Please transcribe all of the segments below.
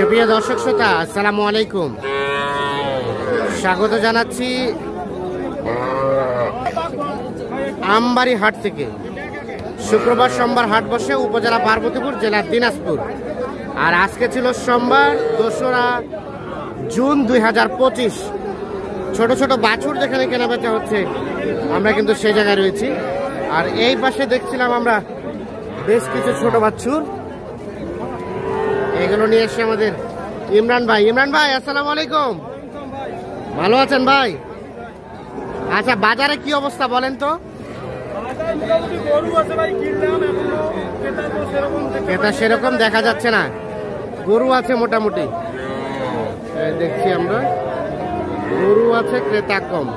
সুপ্রিয় দর্শক শ্রোতা, আসসালামু আলাইকুম। স্বাগত জানাচ্ছি আমবাড়ি হাট থেকে। শুক্রবার সোমবার হাট বসে উপজেলা পার্বতীপুর, জেলা দিনাজপুর। আর আজকে ছিল সোমবার 2রা জুন 2025। ছোট ছোট বাছুর যেখানে কেনাবেচা হচ্ছে, আমরা কিন্তু সেই জায়গায় রয়েছি। আর এই পাশে দেখছিলাম আমরা বেশ কিছু ছোট বাছুর, এগুলো নিয়ে এসছে আমাদের ইমরান ভাই। ইমরান ভাই, আসসালামু আলাইকুম। ভালো আছেন ভাই? আচ্ছা, বাজারে কি অবস্থা বলেন তো? ক্রেতা সেরকম দেখা যাচ্ছে না, গরু আছে মোটামুটি। দেখছি আমরা গরু আছে, ক্রেতা কম।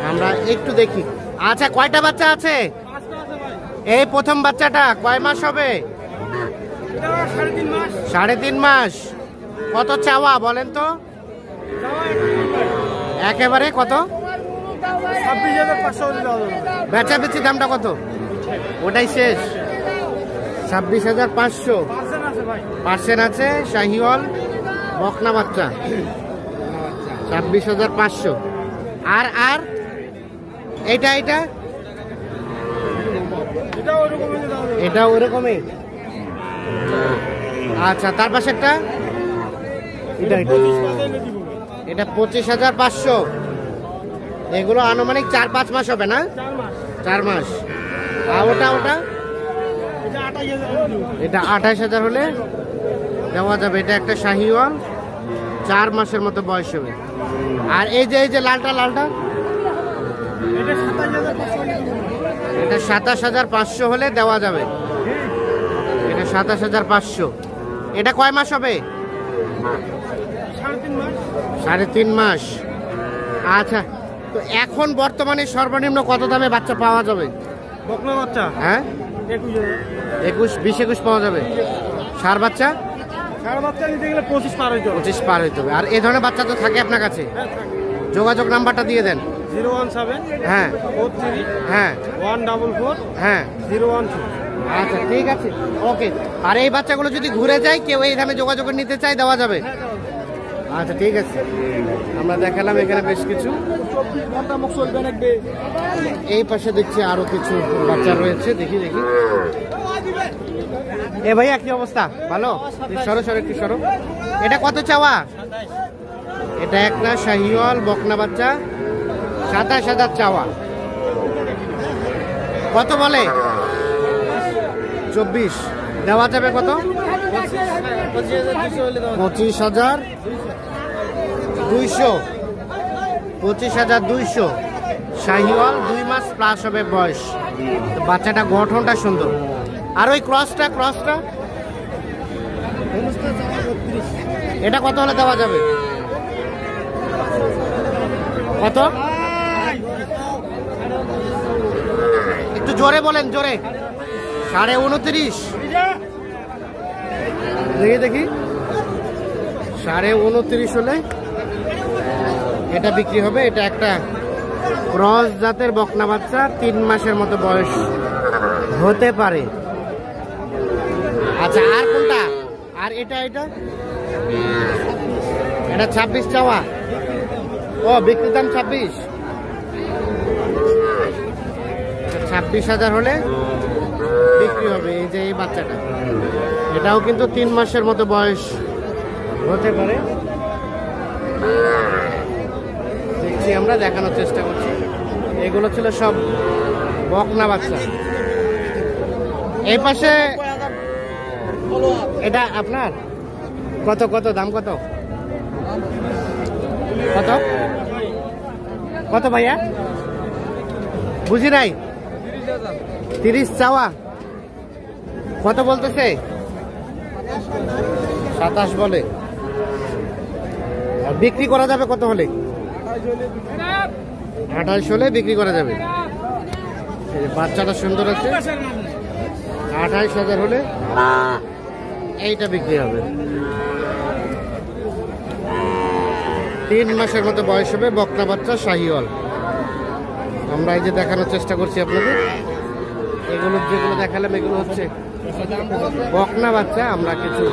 আমরা একটু দেখি। আচ্ছা, কয়টা বাচ্চা আছে? এই প্রথম বাচ্চাটা কয় মাস হবে? 3.5 মাস। কত চাওয়া বলেন তো? একেবারে কত? 26,500। বেচা বেচি দামটা কত? ওটাই শেষ, 26,500। পার্সেন্ট আছে, শাহিওয়াল বকনা বাচ্চা, 26,500। আর আর এটা এটা এটা ওরকমই। আচ্ছা, তার পাশে একটা এটা 25,500। এগুলো আনুমানিক 4-5 মাস হবে না? 4 মাস। আর ওটা ওটা এটা 28,000 হলে দেওয়া যাবে। এটা একটা শাহিওয়াল, 4 মাসের মতো বয়স হবে। আর এই যে লালটা লালটা, এটা 27,500 হলে দেওয়া যাবে। এটা 27,500। এটা কয় মাস হবে? 3.5 মাস। আচ্ছা, তো এখন বর্তমানে সর্বনিম্ন কত দামে বাচ্চা পাওয়া যাবে? বকনা বাচ্চা হ্যাঁ, 20-21 পাওয়া যাবে। ষাঁড় বাচ্চা? ষাঁড় বাচ্চা নিতে গেলে 25 পার হইতে হবে। 25 পার হইতে হবে। আর এই ধরনের বাচ্চা তো থাকে আপনার কাছে? যোগাযোগ নাম্বারটা দিয়ে দেন। 017 হ্যাঁ 43 হ্যাঁ 144 হ্যাঁ 012। আচ্ছা, ঠিক আছে, ওকে। আর এই বাচ্চাগুলো যদি ঘুরে যায়, কেউ এই দামে যোগাযোগ নিতে চাই, দেওয়া যাবে? আচ্ছা, ঠিক আছে। আমরা দেখালাম এখানে বেশ কিছু। এই পাশে দেখছি আরো কিছু বাচ্চা রয়েছে, দেখি দেখি। এ ভাইয়া, কি অবস্থা? ভালো? সরো সরো, একটু সরো। এটা কত চাওয়া? এটা একটা শাহিওয়াল বকনা বাচ্চা, 27,000 চাওয়া। কত বলে? 24। দেওয়া যাবে কত? 25,200। 25,200। শাহিওয়াল, 2 মাস প্লাস হবে বয়স। বাচ্চাটা গঠনটা সুন্দর। আর ওই ক্রসটা এটা কত হলে দেওয়া যাবে? কত? একটু জোরে বলেন, জোরে। 29.5। দেখি দেখি, 29.5 হলে এটা বিক্রি হবে। এটা একটা ক্রস জাতের বকনা বাচ্চা, 3 মাসের মতো বয়স হতে পারে। আচ্ছা, আর কোনটা? আর এটা 26 চাওয়া। ও, বিক্রির দাম 26। 26,000 হলে বিক্রি হবে। এই যে এই বাচ্চাটা, এটাও কিন্তু 3 মাসের মতো বয়স হতে পারে। দেখছি, আমরা দেখানোর চেষ্টা করছি। এগুলো ছিল সব বকনা বাচ্চা। এই পাশে এটা আপনার কত কত দাম? কত কত কত ভাইয়া? বুঝি নাই। 30 চাওয়া। কত বলতেছে? 27 বলে। আর বিক্রি করা যাবে কত হলে? 28 হলে বিক্রি করা যাবে। বাচ্চাটা সুন্দর আছে, 28,000 হলে এইটা বিক্রি হবে। 3 মাসের মতো বয়স হবে, বকনা বাচ্চা, শাহিওয়াল। আমরা এই যে দেখানোর চেষ্টা করছি আপনাদের। এগুলো যেগুলো দেখালাম এগুলো হচ্ছে বকনা বাচ্চা। আমরা কিছু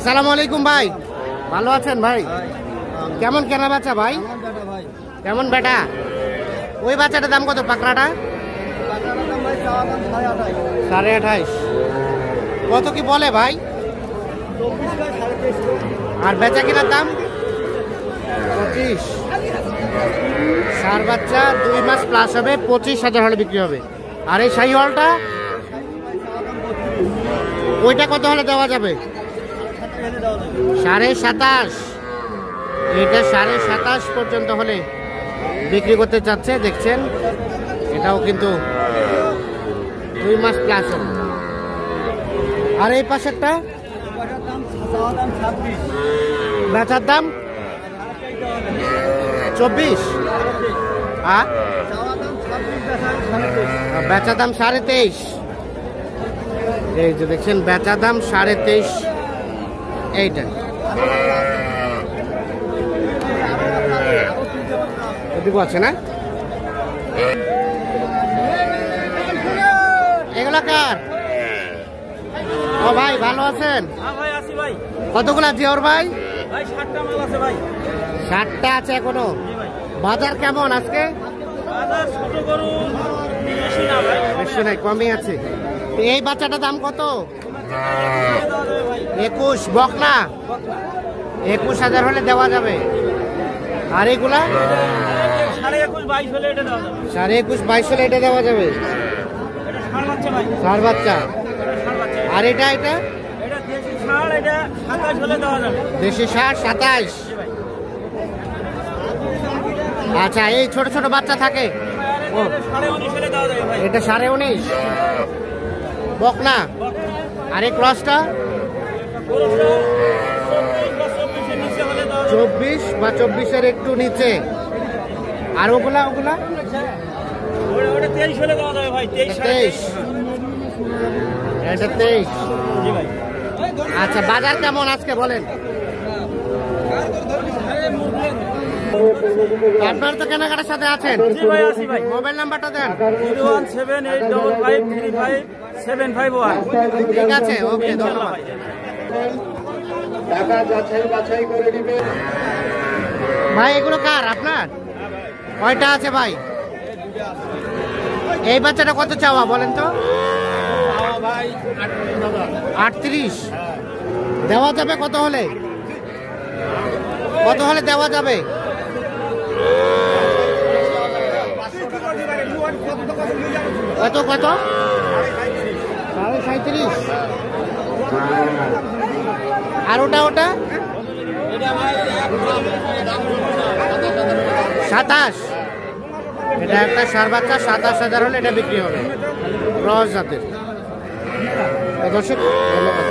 আসসালামু আলাইকুম ভাই, ভালো আছেন ভাই? কেমন কেনা বেচা ভাই? কেমন বেটা? ওই বাচ্চাটার দাম কত পাকড়াটা? 28.5। কত কি বলে ভাই? আর বেচা কিনার দাম 25। সার বাচ্চা 2 মাস প্লাস হবে, 25,000 হলে বিক্রি হবে। আর এই শাহিওয়ালটা ওইটা কত হলে দেওয়া যাবে? 27.5। এটা 27.5 পর্যন্ত হলে বিক্রি করতে চাচ্ছে। দেখছেন এটাও কিন্তু 2 মাস প্লাস হবে। আর এই পাশেরটা বেচার দাম 24। আর বেচা দাম 23.5। এই যে দেখছেন বেচা দাম 23.5। এইটা এদিকে আছে না? এগুলা কার? ও ভাই ভালো আছেন? ভাই আসি ভাই। কতগুলা জিওর ভাই? ভাই 60টা মাল আছে ভাই। 60টা আছে এখনো। বাজার কেমন আজকে? বাজার ছোট গরু বেশি না ভাই, বেশি নাই, কমই আছে। তো এই বাচ্চাটার দাম কত? 21। বকনা 21,000 হলে দেওয়া যাবে। আর এগুলা 21.5 হলে এটা দেওয়া যাবে। 21.5 হলে এটা দেওয়া যাবে। এটা ষাঁড় বাচ্চা ভাই, সার বাচ্চা। ষাঁড় বাচ্চা। আর এটা এটা এটা দেশি ষাঁড়, এটা 27 হলে দেওয়া যাবে। দেশি সার 27। জি ভাই। আচ্ছা, এই ছোট ছোট বাচ্চা থাকে ও, এটা 19.5 হলে দেওয়া যাবে ভাই। এটা 19.5 বকনা। আর এই ক্রসটা গরুটা 24 নিচে হলে দেওয়া যাবে। 24 বা 24-এর একটু নিচে। আর ওগুলা ওটা 23 হলে দেওয়া যাবে ভাই, 23 23। এটা 23। জি ভাই। আচ্ছা, বাজার কেমন আজকে বলেন? আপনার তো কেনাকাটার সাথে আছেন। জি ভাই আসি ভাই। মোবাইল নাম্বারটা দেন। 01785557551। ঠিক আছে, ওকে, ধন্যবাদ। ভাই এগুলো কার? আপনার কয়টা আছে ভাই? এই বাচ্চাটা কত চাওয়া বলেন তো? 38। দেওয়া যাবে কত হলে? কত হলে দেওয়া যাবে? কত কত? 37.5। আর ওটা ওটা 27। এটা একটা সার বাচ্চা, 27,000 হলে এটা বিক্রি হবে। ক্রস জাতের। দর্শক ধন্যবাদ।